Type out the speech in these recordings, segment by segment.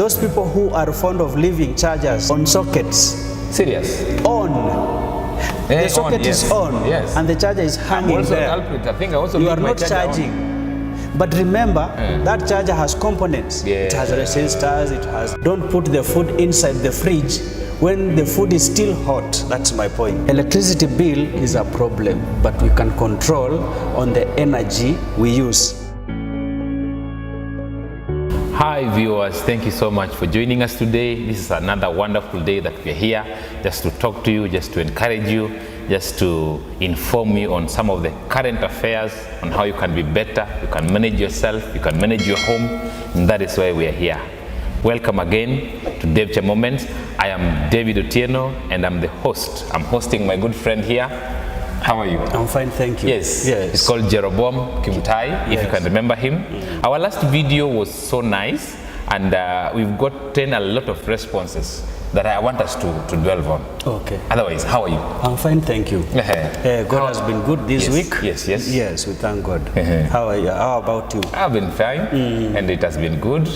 Those people who are fond of leaving chargers on sockets. Serious? The socket is on, and the charger is hanging there. I think I also you are not charging. But remember, that charger has components. It has resistors, it has... Don't put the food inside the fridge when the food is still hot. That's my point. Electricity bill is a problem, but we can control on the energy we use. Hi viewers, thank you so much for joining us today. This is another wonderful day that we're here just to talk to you, just to encourage you, just to inform you on some of the current affairs, on how you can be better, you can manage yourself, you can manage your home, and that is why we are here. Welcome again to DaveCha Moments. I am David Otieno and I'm the host. I'm hosting my good friend here. How are you? I'm fine, thank you. Yes. It's called Jeroboam Kimutai, if you can remember him. Our last video was so nice, and we've gotten a lot of responses that I want us to dwell on. Okay. Otherwise, how are you? I'm fine, thank you. God has been good this week. Yes. Yes, we thank God. How are you? How about you? I've been fine, and it has been good.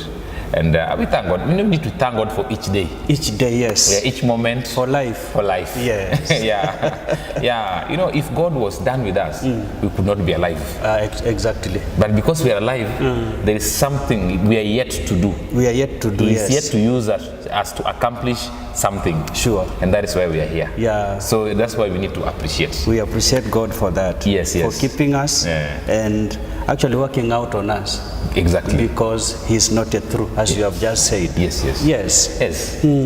And we thank God. We need to thank God for each day. Each day, yes. Yeah, each moment. For life. For life. Yes. Yeah. You know, if God was done with us, we could not be alive. Exactly. But because we are alive, there is something we are yet to do. We are yet to do, He's yet to use us to accomplish something. Sure. And that is why we are here. Yeah. So that's why we need to appreciate. We appreciate God for that. Yes. For keeping us and actually working out on us. Exactly. Because He's not yet through, as you have just said. Yes.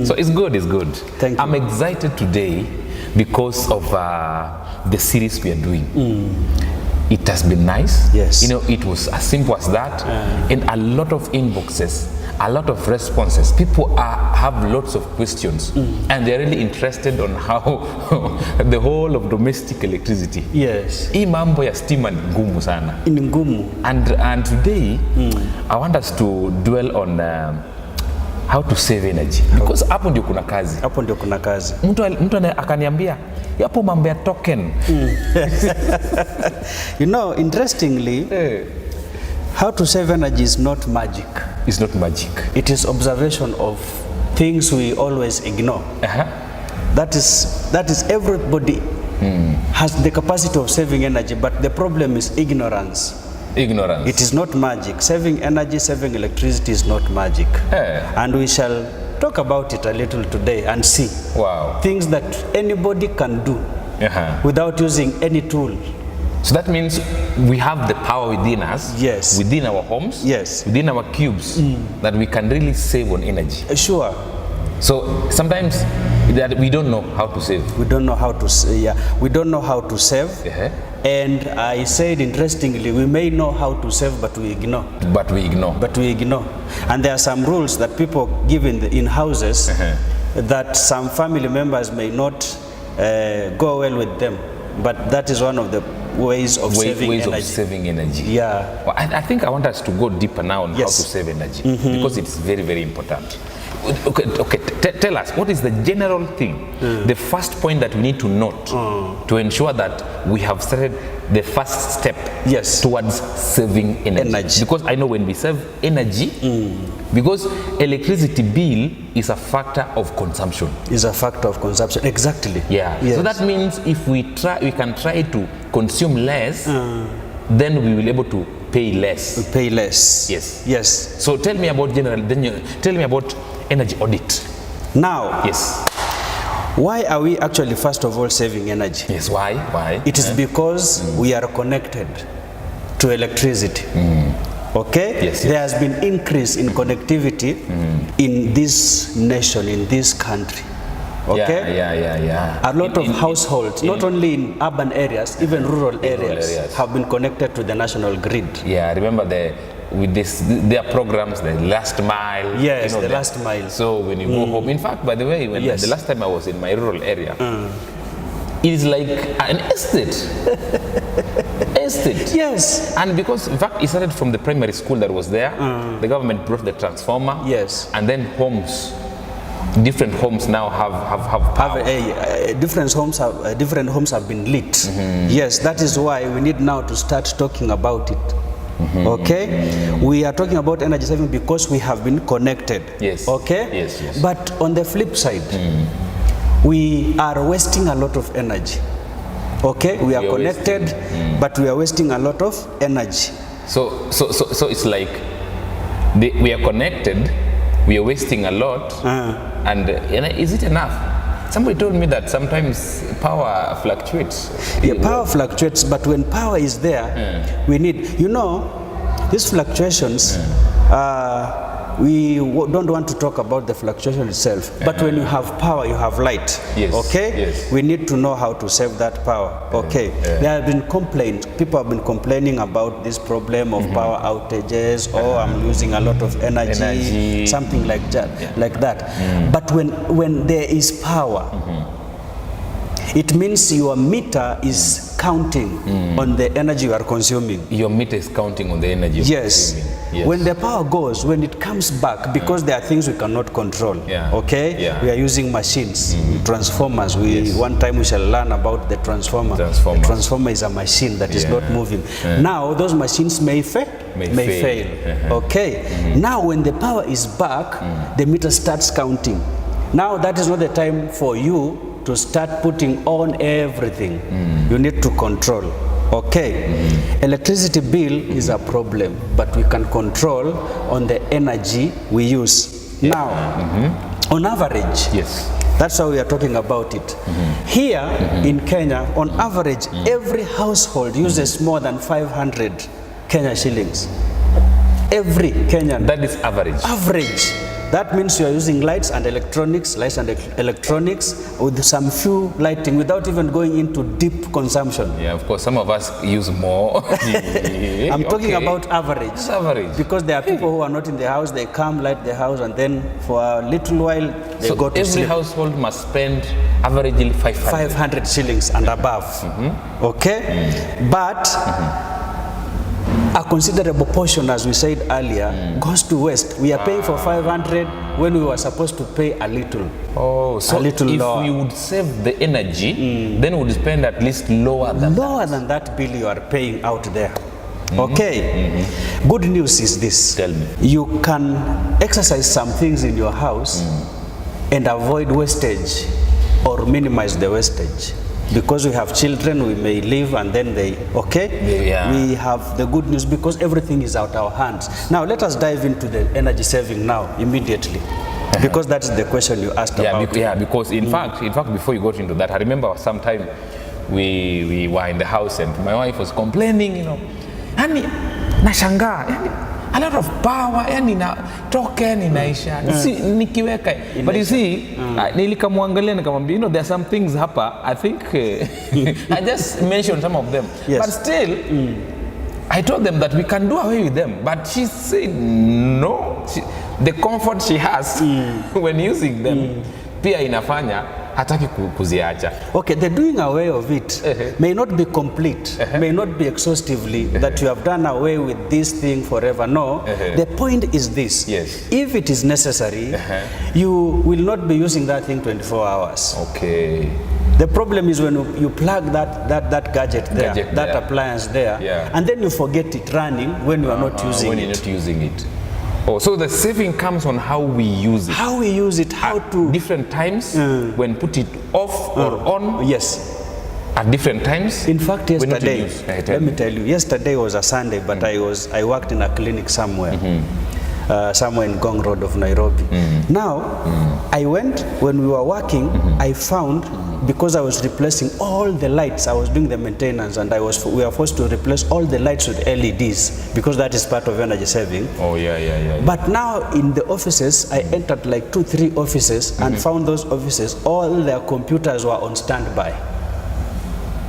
So it's good. Thank you. I'm excited today because of the series we are doing. It has been nice. Yes. You know, it was as simple as that. And a lot of inboxes, a lot of responses. People have lots of questions, and they're really interested on how the whole of domestic electricity. Yes. Hii mambo ya stima ni ngumu sana. Ni ngumu. And today, I want us to dwell on how to save energy. Because hapo ndio kuna kazi. Hapo ndio kuna kazi. Mtu akaniambia, yapo mambo ya token. You know, interestingly, how to save energy is not magic. It's not magic. It is observation of things we always ignore. That is everybody has the capacity of saving energy, but the problem is ignorance. It is not magic. Saving energy, saving electricity is not magic. And we shall talk about it a little today and see things that anybody can do without using any tool. So that means we have the power within us, within our homes, within our cubes, that we can really save on energy. Sure. So sometimes that we don't know how to save. We don't know how to we don't know how to save. And I said, interestingly, we may know how to save, but we ignore. And there are some rules that people give in houses that some family members may not go well with them. But that is one of the ways of saving energy. Yeah. Well, I think I want us to go deeper now on how to save energy, because it's very, very important. Okay. Tell us, what is the general thing, the first point that we need to note to ensure that we have started the first step towards saving energy? Because I know when we save energy, because electricity bill is a factor of consumption. Exactly. Yeah. So that means if we can try to consume less, then we will be able to pay less. Yes. So tell me about tell me about energy audit. Now, why are we actually first of all saving energy? Yes, why? It is because we are connected to electricity. Okay? There has been increase in connectivity in this nation, in this country. Okay? A lot of households, not only in urban areas, even rural areas, have been connected to the national grid. Yeah, I remember their programs, the last mile. Yes, the last mile. So when you go home, in fact, by the way, when the last time I was in my rural area, it is like an estate. Yes. And because, in fact, it started from the primary school that was there. The government brought the transformer. And then homes. Different homes now have power. Different homes have been lit. Yes, that is why we need now to start talking about it. Okay, we are talking about energy saving because we have been connected. Yes. Okay. Yes. Yes. But on the flip side, we are wasting a lot of energy. Okay, we are connected, but we are wasting a lot of energy. So it's like we are connected, we are wasting a lot, and is it enough? Somebody told me that sometimes power fluctuates. Yeah, power fluctuates, but when power is there, we need, these fluctuations, we don't want to talk about the fluctuation itself, but when you have power, you have light. Yes. Okay? Yes. We need to know how to save that power. Okay? There have been complaints. People have been complaining about this problem of power outages, I'm losing a lot of energy. Something like that. Like that. But when there is power, it means your meter is counting on the energy you are consuming. Your meter is counting on the energy you're consuming. Yes. When the power goes, when it comes back, because there are things we cannot control. Okay? We are using machines, transformers. One time we shall learn about the transformer. The transformer is a machine that is not moving. Now those machines may fail. Okay? Now when the power is back, the meter starts counting. Now that is not the time for you to start putting on everything. You need to control. Okay, electricity bill is a problem, but we can control on the energy we use. Now, on average, that's how we are talking about it. Here in Kenya, on average, every household uses more than 500 Kenya shillings. Every Kenyan. That is average. Average. That means you are using lights and electronics with some few lighting without even going into deep consumption. Yeah, of course, some of us use more. I'm talking about average. That's average. Because there are people who are not in the house, they come, light the house, and then for a little while, they go to sleep. Every household must spend averagely 500 shillings and above. Okay? But a considerable portion, as we said earlier, goes to waste. We are paying for 500 when we were supposed to pay a little. Oh, so a little if lower. we would save the energy, then we would spend at least lower than that bill you are paying out there. Okay. Good news is this. Tell me. You can exercise some things in your house and avoid wastage or minimize the wastage. Because we have children, we may live and then we have the good news because everything is out our hands. Now let us dive into the energy saving now, immediately. Because that's the question you asked about. Because in fact, before you got into that, I remember sometime we were in the house and my wife was complaining, yani nashangaa, a lot of power, yani token inaisha, nikiweka. But you see, nilikamwangalia nikamwambia, there are some things hapa, I think, I just mentioned some of them. Yes. But still, I told them that we can do away with them. But she said, no, the comfort she has when using them, pia inafanya, hataki kuziacha. Okay, the doing away of it may not be complete, may not be exhaustively that you have done away with this thing forever. No, the point is this. Yes. If it is necessary, you will not be using that thing 24 hours. Okay. The problem is when you plug that gadget there, that appliance there, and then you forget it running when you are not using it. When you're not using it. Oh, so the saving comes on how we use it. How we use it, how to... different times, when put it off or on. Yes. At different times. In fact, yesterday, let me tell you, yesterday was a Sunday, but I worked in a clinic somewhere. Somewhere in Gong Road of Nairobi. Now, I went, when we were working, I found, because I was replacing all the lights, I was doing the maintenance, and we were forced to replace all the lights with LEDs, because that is part of energy saving. Oh, yeah. But now in the offices, I entered like 2-3 offices and found those offices, all their computers were on standby.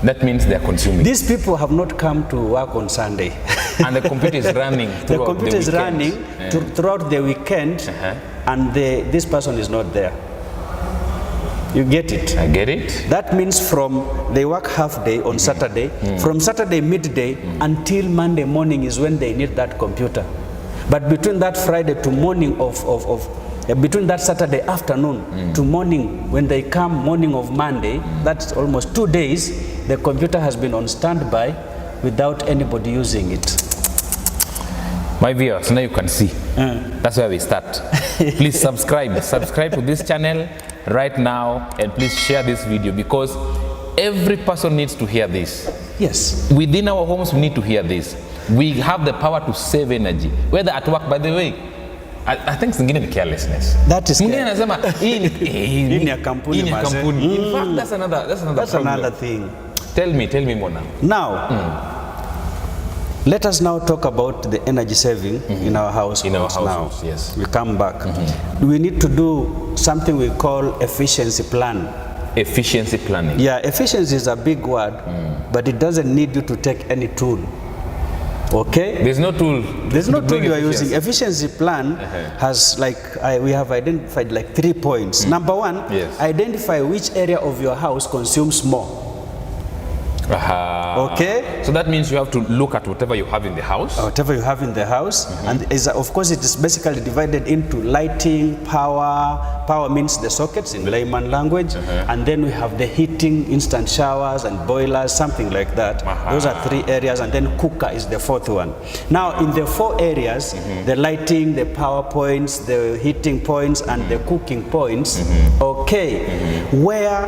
That means they are consuming. These people have not come to work on Sunday. And the computer is running throughout the computer is running throughout the weekend, and this person is not there. You get it? I get it. That means they work half day on Saturday, from Saturday midday until Monday morning is when they need that computer. But between that Friday to morning between that Saturday afternoon to morning, when they come morning of Monday, that's almost 2 days, the computer has been on standby without anybody using it. My viewers, now you can see. That's where we start. Please subscribe to this channel right now, and please share this video, because every person needs to hear this. Yes. Within our homes, we need to hear this. We have the power to save energy, whether at work. By the way, I think zingine ni carelessness. That is mwingine anasema hii ni ya kampuni. In fact, that's another thing. Tell me more now. Let us now talk about the energy saving in our house. Yes. We come back. We need to do something we call efficiency plan. Efficiency planning. Yeah, efficiency is a big word, but it doesn't need you to take any tool. Okay? There's no tool. There's no tool you are using. Efficiency plan has we have identified like 3 points. Number 1, identify which area of your house consumes more. Okay? So that means you have to look at whatever you have in the house. Whatever you have in the house. And of course it is basically divided into lighting, power. Power means the sockets in layman language. And then we have the heating, instant showers and boilers, something like that. Those are 3 areas, and then cooker is the 4th one. Now in the 4 areas, the lighting, the power points, the heating points and the cooking points, where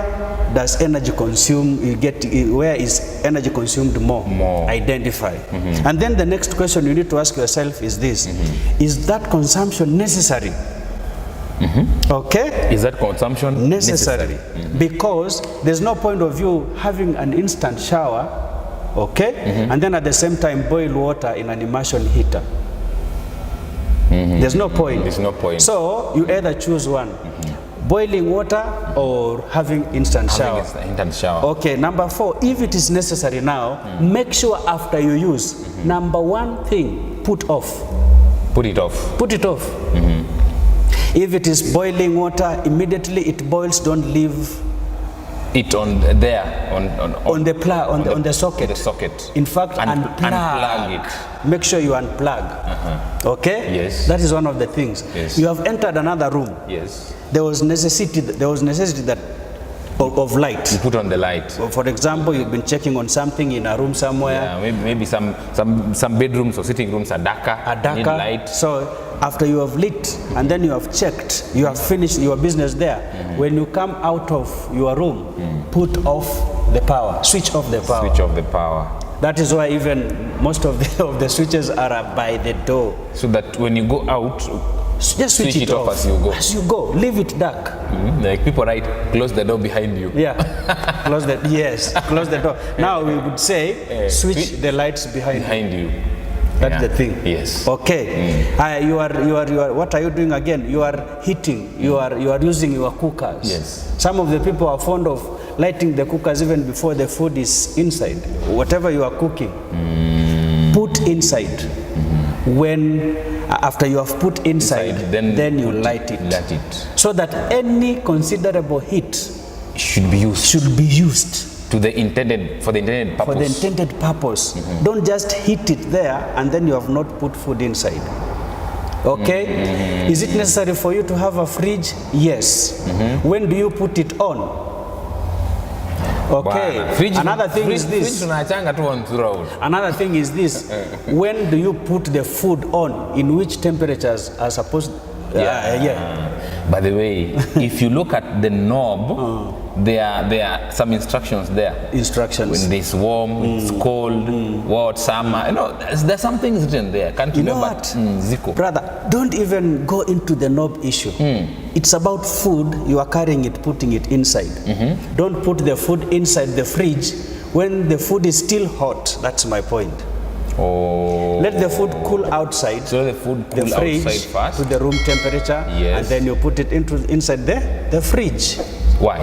does energy consume, where is energy consumed more? Identify. And then the next question you need to ask yourself is this: is that consumption necessary? Okay? Is that consumption necessary? Because there's no point of you having an instant shower, and then at the same time boil water in an immersion heater. There's no point. There's no point. So you either choose one. Boiling water or having instant shower. Okay, number 4, if it is necessary now, make sure after you use, number 1 thing, put off. Put it off. Put it off. If it is boiling water, immediately it boils, don't leave it on the socket. The socket. In fact, unplug it. Make sure you unplug. Okay? Yes. That is one of the things. Yes. You have entered another room. Yes. There was necessity that of light. You put on the light. So for example, you've been checking on something in a room somewhere. Yeah, maybe some bedrooms or sitting rooms are darker. Need light. So after you have lit and then you have checked, you have finished your business there. When you come out of your room, put off the power. Switch off the power. Switch off the power. That is why even most of the switches are by the door. So that when you go out, just switch it off as you go. As you go, leave it dark. Like people write, close the door behind you. Yeah, close the door. Now we would say, switch the lights behind you. That's the thing. Yes. Okay. You are. What are you doing again? You are heating. You are using your cookers. Yes. Some of the people are fond of lighting the cookers even before the food is inside. Whatever you are cooking, put inside. When after you have put inside, then you light it. So that any considerable heat should be used. For the intended purpose. Don't just heat it there and then you have not put food inside. Okay? Is it necessary for you to have a fridge? Yes. When do you put it on? Okay. Another thing is this. Another thing is this. When do you put the food on? In which temperatures are supposed? By the way, if you look at the knob, there are some instructions there. When it's warm, it's cold, what, summer. There's some things written there. Can't you know what? Zico. Brother, don't even go into the knob issue. It's about food. You are carrying it, putting it inside. Don't put the food inside the fridge when the food is still hot. That's my point. Let the food cool outside. So the food cool outside first to the room temperature, and then you put it inside the fridge. Why?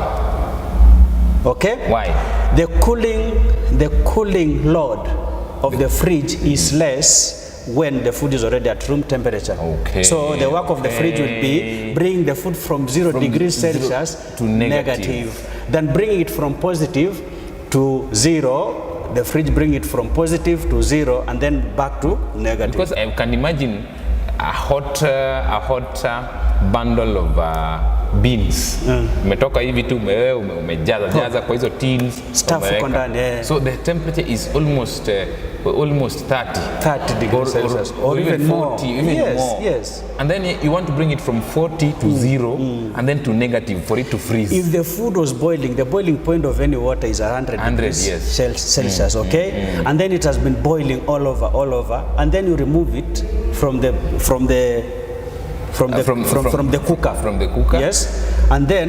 Okay? Why? The cooling load of the fridge is less when the food is already at room temperature. Okay. So the work of the fridge will be bring the food from 0 degrees Celsius to negative. Then bring it from positive to 0. The fridge bring it from positive to 0 and then back to negative. Because I can imagine a hot bundle of beans. Umetoka hivi tu umejaza kwa hizo tins. Stuff uko ndani. So the temperature is almost 30 degrees Celsius or even 40, even more. Yes. And then you want to bring it from 40 to 0 and then to negative for it to freeze. If the food was boiling, the boiling point of any water is 100 degrees Celsius, okay? And then it has been boiling all over, and then you remove it from the cooker. From the cooker. Yes. And then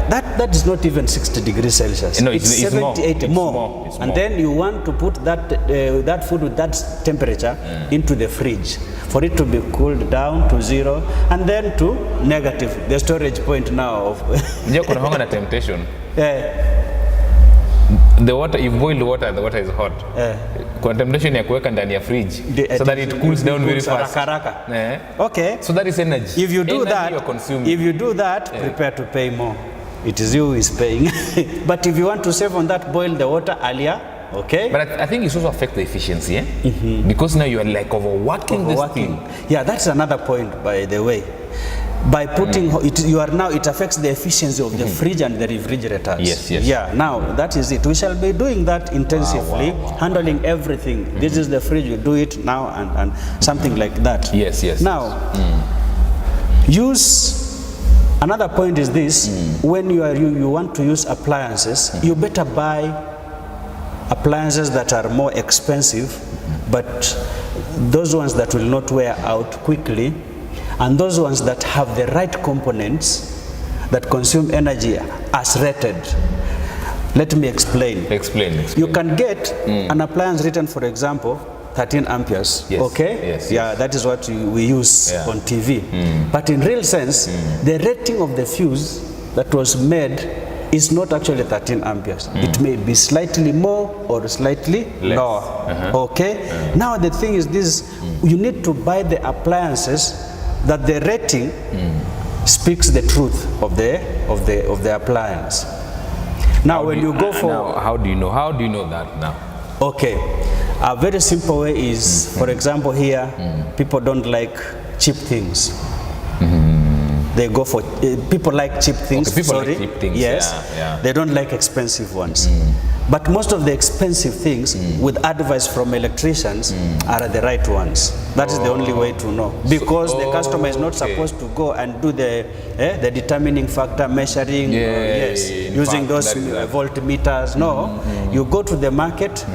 that is not even 60 degrees Celsius. No, it's 70, 80 more. It's and more. then you want to put that food with that temperature into the fridge for it to be cooled down to 0 and then to negative, the storage point now of Ndio kuna hanga na temptation. The water, you boil the water and the water is hot. Kuna temptation ya kuweka ndani ya fridge so that it cools down very fast. Okay. So that is energy. If you do that, prepare to pay more. It is you who is paying. But if you want to save on that, boil the water earlier. Okay. But I think it also affects the efficiency, because now you are like overworking this thing. Yeah, that's another point, by the way. By putting it affects the efficiency of the fridge and the refrigerators. Yes. Yeah, now that is it. We shall be doing that intensively, handling everything. This is the fridge, you do it now and something like that. Yes. Now, another point is this, when you want to use appliances, you better buy appliances that are more expensive, but those ones that will not wear out quickly, and those ones that have the right components that consume energy as rated. Let me explain. Explain. You can get an appliance rated, for example, 13 amperes. Yes. Okay? Yes. Yeah, that is what we use on TV. But in real sense, the rating of the fuse that was made is not actually 13 amperes. It may be slightly more or slightly lower. Okay? Now the thing is this, you need to buy the appliances that the rating speaks the truth of the appliance. Now when you go for... Now, how do you know that now? Okay. A very simple way is, for example here, people don't like cheap things. They go for, people like cheap things. Okay, people like cheap things. Yes. Yeah. They don't like expensive ones. But most of the expensive things, with advice from electricians, are the right ones. That is the only way to know. Because the customer is not supposed to go and do the determining factor measuring, using those voltmeters. No, you go to the market,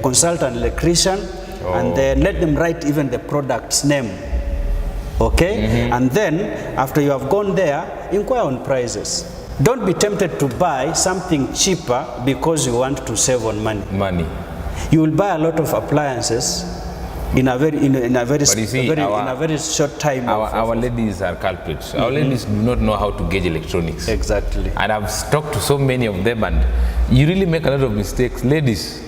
consult an electrician, and then let them write even the product's name. Okay? And then, after you have gone there, inquire on prices. Don't be tempted to buy something cheaper because you want to save on money. You will buy a lot of appliances in a very short time. Our ladies are culprits. Our ladies do not know how to gauge electronics. Exactly. And I've talked to so many of them, and you really make a lot of mistakes, ladies.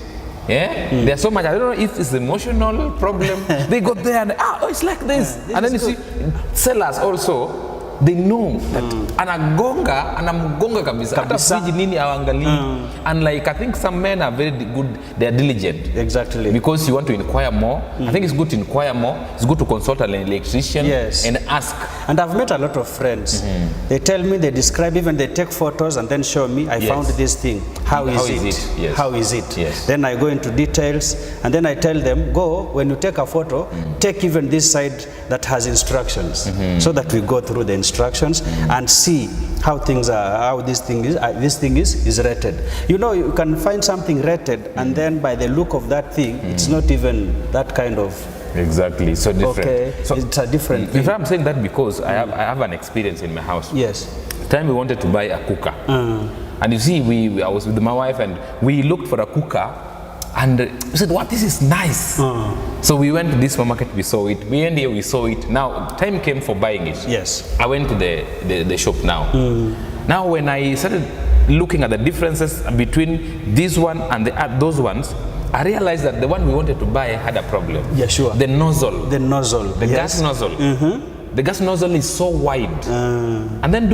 There's so much. I don't know if it's emotional problem. They got there and it's like this. And then you see sellers also, they know that anamgonga kabisa. Hata friji nini awangali. And like I think some men are very good, they are diligent. Exactly. Because you want to inquire more. I think it's good to inquire more. It's good to consult an electrician and ask. And I've met a lot of friends. They tell me, they describe, even they take photos and then show me, I found this thing. How is it? Yes. How is it? Yes. Then I go into details and then I tell them, when you take a photo, take even this side that has instructions, so that we go through the instructions and see how things are, how this thing is rated. You know, you can find something rated and then by the look of that thing, it's not even that kind of... Exactly, so different. Okay, so it's a different thing. If I'm saying that because I have an experience in my house. Yes. Time we wanted to buy a cooker. And you see, I was with my wife and we looked for a cooker and we said, this is nice. So we went to this supermarket, we saw it. We went here, we saw it. Now, time came for buying it. Yes. I went to the shop now. Now, when I started looking at the differences between this one and those ones, I realized that the one we wanted to buy had a problem. Yeah, sure. The nozzle. The nozzle. The gas nozzle. The gas nozzle is so wide. And then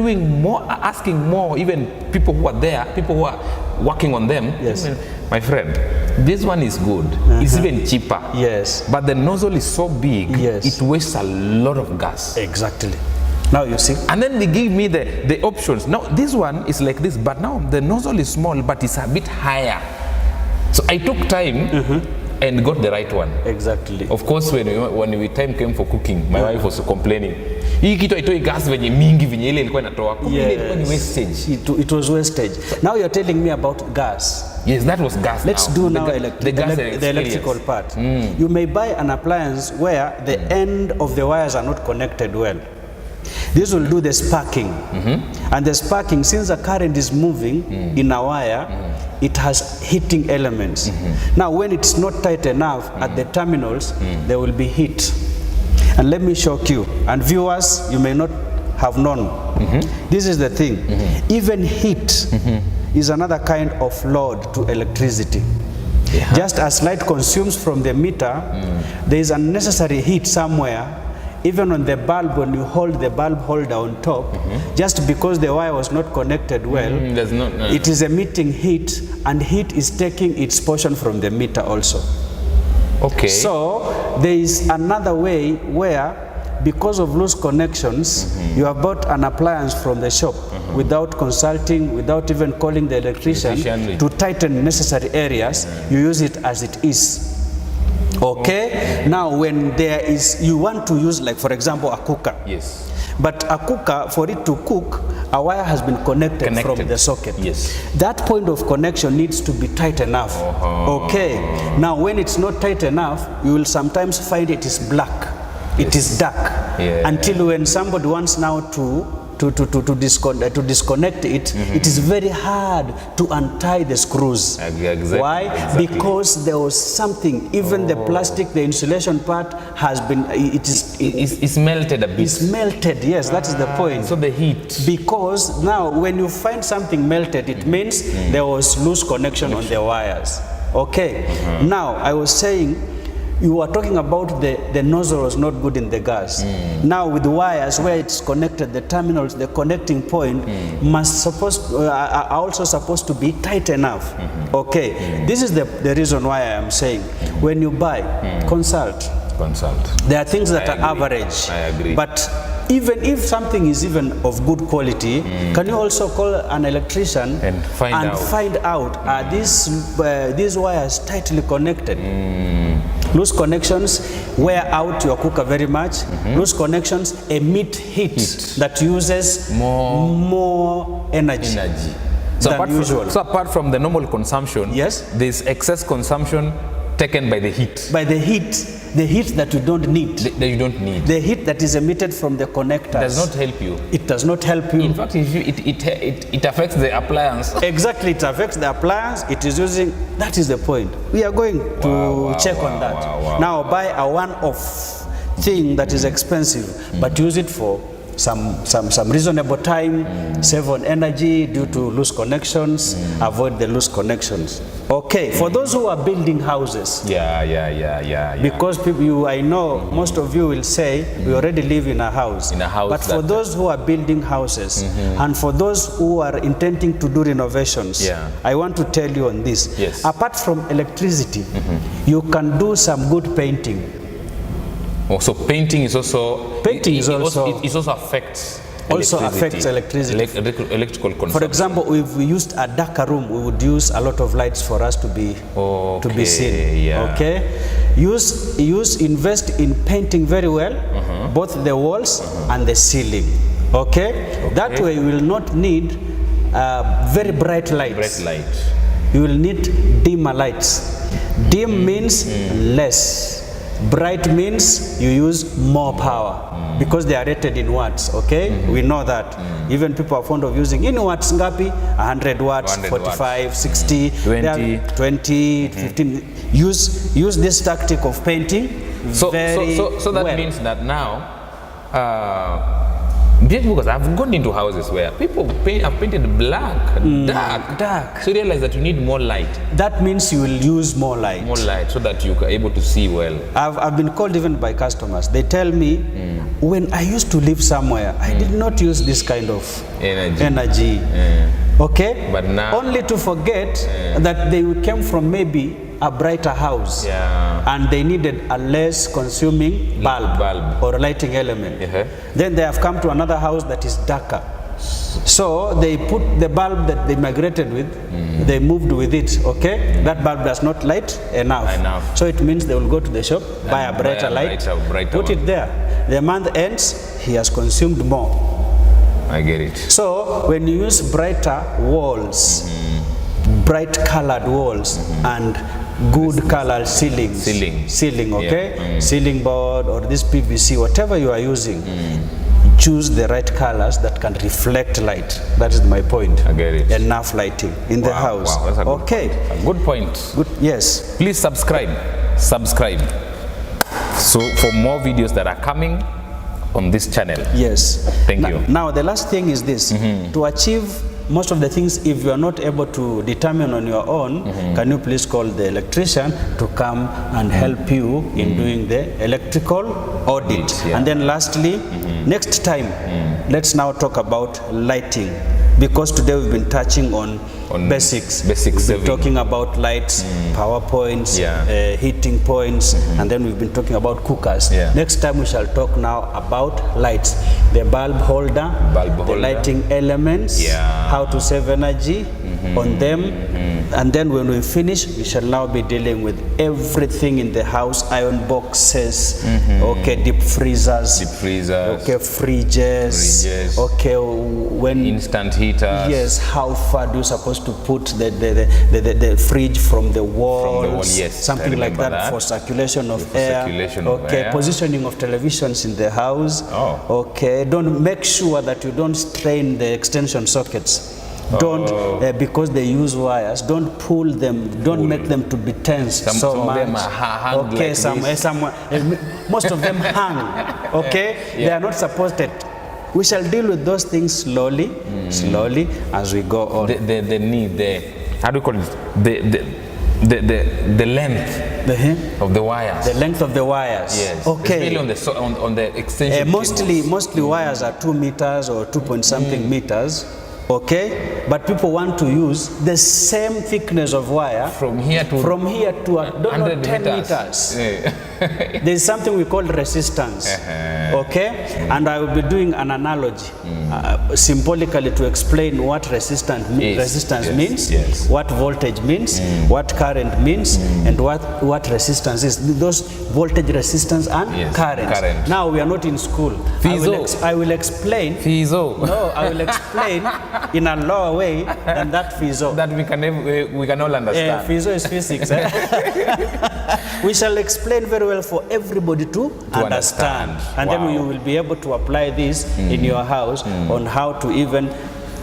asking more, even people who are there, people who are working on them. Yes. My friend, this one is good. It's even cheaper. Yes. But the nozzle is so big, yes, it wastes a lot of gas. Exactly. Now you see. And then they give me the options. Now this one is like this, but now the nozzle is small, but it's a bit higher. So I took time and got the right one. Exactly. Of course, when time came for cooking, my wife was complaining. Hii kitu haitoi gas venye mingi venye ile ilikuwa inatoa. Ile ilikuwa ni wastage. It was wastage. Now you're telling me about gas. Yes, that was gas. Let's now. do now the electrical part. You may buy an appliance where the end of the wires are not connected well. This will do the sparking. And the sparking, since the current is moving in a wire, it has heating elements. Now when it's not tight enough at the terminals, there will be heat. And let me shock you, and viewers, you may not have known. This is the thing. Even heat is another kind of load to electricity. Just as light consumes from the meter, there is unnecessary heat somewhere. Even on the bulb, when you hold the bulb holder on top, just because the wire was not connected well, it is emitting heat, and heat is taking its portion from the meter also. Okay. So there is another way where, because of loose connections, you have bought an appliance from the shop without consulting, without even calling the electrician to tighten necessary areas. You use it as it is. Okay. Now when there is, you want to use, like for example, a cooker. Yes. But a cooker, for it to cook, a wire has been connected from the socket. Yes. That point of connection needs to be tight enough. Okay. Now when it's not tight enough, you will sometimes find it is black. It is dark. Until when somebody wants now to disconnect it, it is very hard to untie the screws. Exactly. Why? Exactly. Because there was something, even the plastic, the insulation part has been, it's melted a bit. It's melted, yes, that is the point. So the heat. Because now when you find something melted, it means there was loose connection on the wires. Okay. Now I was saying, you were talking about the nozzle was not good in the gas. Now with the wires where it's connected, the terminals, the connecting point are also supposed to be tight enough. Okay. This is the reason why I am saying, when you buy, consult. There are things that are average. I agree. But even if something is even of good quality, can you also call an electrician and find out are these wires tightly connected? Loose connections wear out your cooker very much. Loose connections emit heat that uses more energy. So apart from the normal consumption, there's excess consumption taken by the heat. By the heat that you don't need. The heat that is emitted from the connectors. Does not help you. It does not help you. In fact, it affects the appliance. Exactly, it affects the appliance. It is using, that is the point. We are going to check on that. Now buy a one-off thing that is expensive, but use it for some reasonable time, save on energy due to loose connections, avoid the loose connections. Okay, for those who are building houses. Because people, I know most of you will say, we already live in a house. But for those who are building houses, and for those who are intending to do renovations, I want to tell you on this. Apart from electricity, you can do some good painting. So painting is also affects electricity. Electrical consumption. For example, if we used a darker room, we would use a lot of lights for us to be seen. Okay, invest in painting very well, both the walls and the ceiling. Okay, that way you will not need very bright lights. You will need dimmer lights. Dim means less. Bright means you use more power because they are rated in watts. Okay, we know that. Even people are fond of using in watts ngapi, 100 watts, 45 watts. 60, 20, 15. Use this tactic of painting. So that means that now because I've gone into houses where people have painted black, dark. So you realize that you need more light. That means you will use more light. So that you are able to see well. I've been called even by customers. They tell me, when I used to live somewhere, I did not use this kind of energy. Okay? But now, only to forget that they came from maybe a brighter house, and they needed a less consuming bulb or lighting element. Then they have come to another house that is darker. So they put the bulb that they migrated with, they moved with it, okay? That bulb does not light enough. So it means they will go to the shop, buy a brighter light, put it there. The month ends, he has consumed more. I get it. So when you use brighter walls, bright colored walls, and good colored ceiling, okay? Ceiling board or this PVC, whatever you are using, choose the right colors that can reflect light. That is my point. I get it. Enough lighting in the house. Wow, that's a good point. A good point. Good, yes. Please subscribe. So for more videos that are coming on this channel. Yes. Thank you. Now the last thing is this. To achieve most of the things, if you are not able to determine on your own, can you please call the electrician to come and help you in doing the electrical audit. And then lastly, next time, let's now talk about lighting, because today we've been touching on basics. We've been talking about lights, power points, heating points, and then we've been talking about cookers. Next time we shall talk now about lights, the bulb holder, the lighting elements, how to save energy on them, and then when we finish, we shall now be dealing with everything in the house: iron boxes, okay, deep freezers, okay, fridges, okay, when instant heaters. Yes, how far do you supposed to put the fridge from the walls? Something like that for circulation of air. Positioning of televisions in the house. Okay, don't make sure that you don't strain the extension sockets. Don't, because they use wires, don't pull them, don't make them to be tense so much. Some of them are hung okay, like most of them hang, okay? They are not supported. We shall deal with those things slowly as we go on. The need, how do you call it? The length of the wires. The length of the wires. Yes. Okay. Especially on the extension. Mostly wires are 2 meters or 2 point something meters. Okay, but people want to use the same thickness of wire from here to 10 meters. There is something we call resistance. Okay, and I will be doing an analogy symbolically to explain what resistance means, what voltage means, what current means, and what resistance is. Those voltage, resistance, and current. Now we are not in school. I will explain. No, I will explain in a lower way than that Fizo. That we can all understand. Fizo is physics. We shall explain very well for everybody to understand. And then you will be able to apply this in your house on how to even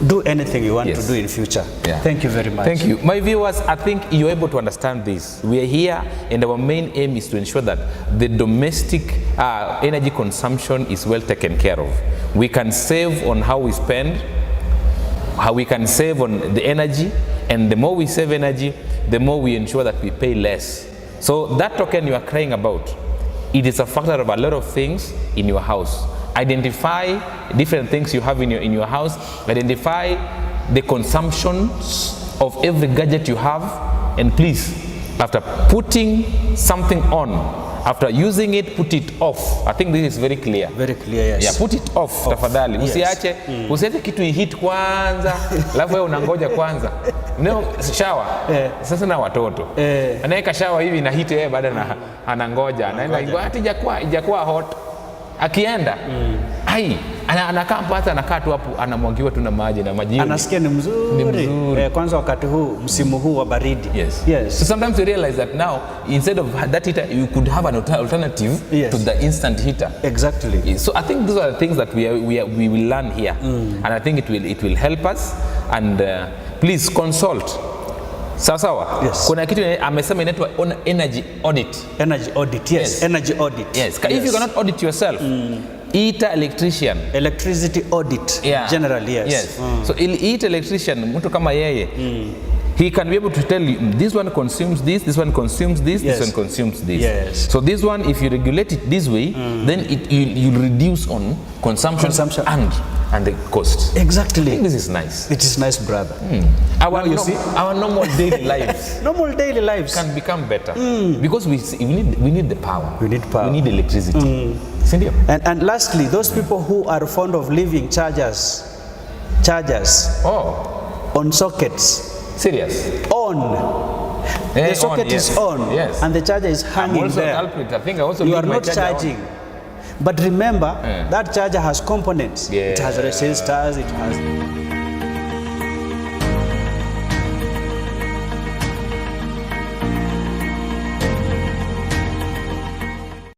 do anything you want to do in future. Thank you very much. Thank you. My viewers, I think you're able to understand this. We are here and our main aim is to ensure that the domestic energy consumption is well taken care of. We can save on how we spend, how we can save on the energy, and the more we save energy, the more we ensure that we pay less. So that token you are crying about, it is a factor of a lot of things in your house. Identify different things you have in your house. Identify the consumptions of every gadget you have, and please, after putting something on, after using it, put it off. I think this is very clear. Very clear, yes. Yeah, put it off. Tafadhali. Usiache kitu ihit kwanza, alafu wewe unangoja kwanza. Shower. Sasa na watoto. Anaweka shower hivi na hit yeye baada na anangoja. Anaenda hata ijakuwa hot. Akienda anakaa hata anakaa tu hapo, anamwagiwa tu na maji na maji. Anasikia ni mzuri. Kwanza wakati huu, msimu huu wa baridi. Yes. So sometimes you realize that now, instead of that heater, you could have an alternative to the instant heater. Exactly. So I think those are the things that we will learn here, and I think it will help us. And please consult. Sawa. Yes. Kuna kitu amesema inaitwa energy audit. Energy audit. Yes. Energy audit. Yes. If you cannot audit yourself, eat an electrician. Electricity audit. Generally, yes. So eat electrician, mtu kama yeye. He can be able to tell you, this one consumes this one consumes this, this one consumes this. Yes. So this one, if you regulate it this way, then you'll reduce on consumption and and the cost. Exactly. I think this is nice. It is nice, brother. Our normal daily lives Normal daily lives can become better because we need the power. We need power. We need electricity. And lastly, those people who are fond of leaving chargers on sockets. Serious? The socket is on, yes. and the charger is hanging there. I think I also you are not charging. But remember, that charger has components. Yeah. It has resistors, it has...